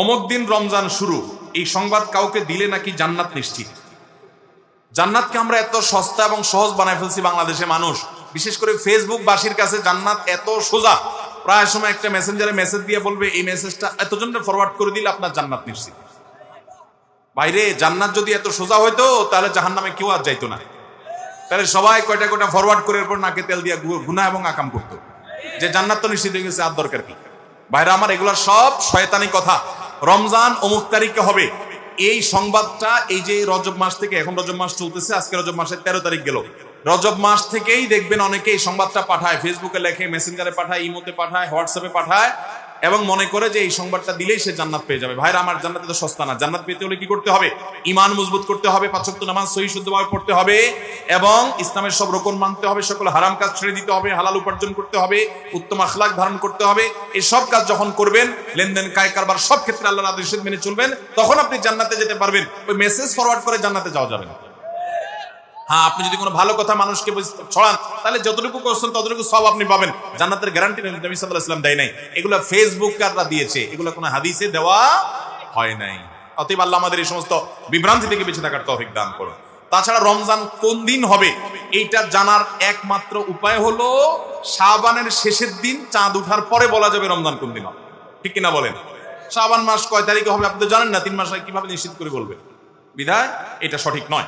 অমুক দিন রমজান শুরু, এই সংবাদ কাউকে দিলে নাকি জান্নাত নিশ্চিত। জান্নাতকে আমরা এত সস্তা এবং সহজ বানায় ফেলছি বাংলাদেশে মানুষ, বিশেষ করে ফেসবুক বাসীর কাছে জান্নাত এত সোজা। প্রায় সময় একটা মেসেঞ্জারে মেসেজ দিয়ে বলবে এই মেসেজটা এতজনকে ফরওয়ার্ড করে দিলে আপনার জান্নাত নিশ্চিত। বাইরে জান্নাত যদি এত সোজা হইতো তাহলে জাহান্নামে কেউ আর যাইতো না। তাহলে সবাই কয়টা কয়টা ফরওয়ার্ড করে এরপর নাকে তেল দিয়ে গুনাহ এবং আকাম করতো, যে জান্নাত তো নিশ্চিত হয়ে গেছে, আর দরকার কি। বাইরে আমার এগুলা সব শয়তানি কথা। রমজান অমুক তারিখে হবে, এই সংবাদটা এই যে রজব মাস থেকে, এখন রজব মাস চলতেছে, আজকে রজব মাসের 13 তারিখ গেল, রজব মাস থেকেই দেখবেন অনেকে এই সংবাদটা পাঠায়, ফেসবুকে লেখে, মেসেঞ্জারে পাঠায়, ইমোতে পাঠায়, হোয়াটসঅ্যাপে পাঠায়, এবং মনে করে যে এই সংবাদটা দিলেই সে জান্নাত পেয়ে যাবে। ভাইরা আমার, জান্নাত তো সস্তা না। জান্নাত পেতে হলে কি করতে হবে? ঈমান মজবুত করতে হবে, 5 ওয়াক্ত নামাজ সহি শুদ্ধভাবে পড়তে হবে, এবং ইসলামের সব রকম মানতে হবে, সকল হারাম কাজ ছেড়ে দিতে হবে, হালাল উপার্জন করতে হবে, উত্তম আখলাক ধারণ করতে হবে। এই সব কাজ যখন করবেন, লেনদেন কায় কারবার সব ক্ষেত্রে আল্লাহর আদেশ মেনে চলবেন, তখন আপনি জান্নাতে যেতে পারবেন। ওই মেসেজ ফরওয়ার্ড করে জান্নাতে যাওয়া যাবে না। হ্যাঁ, আপনি যদি কোনো ভালো কথা মানুষকে ছড়ান, তাহলে যতটুকু করছেন ততটুকু সব আপনি পাবেন। জান্নাতের গ্যারান্টি নবী সাল্লাল্লাহু আলাইহি ওয়াসাল্লাম দেয় নাই, এগুলো ফেসবুকাররা দিয়েছে, এগুলো কোনো হাদিসে দেওয়া হয় নাই। অতএব আল্লাহ আমাদের এই সমস্ত বিভ্রান্তি থেকে বেঁচে থাকার তৌফিক দান করুন। তাছাড়া রমজান কোন দিন হবে এইটা জানার একমাত্র উপায় হলো শাবানের শেষের দিন, চাঁদ উঠার পরে বলা যাবে রমজান কোন দিন হবে। ঠিক কিনা বলেন? শাবান মাস কয় তারিখে হবে আপনি তো জানেন না, 3 মাস আগে কিভাবে নিশ্চিত করে বলবেন? বিধায় এটা সঠিক নয়।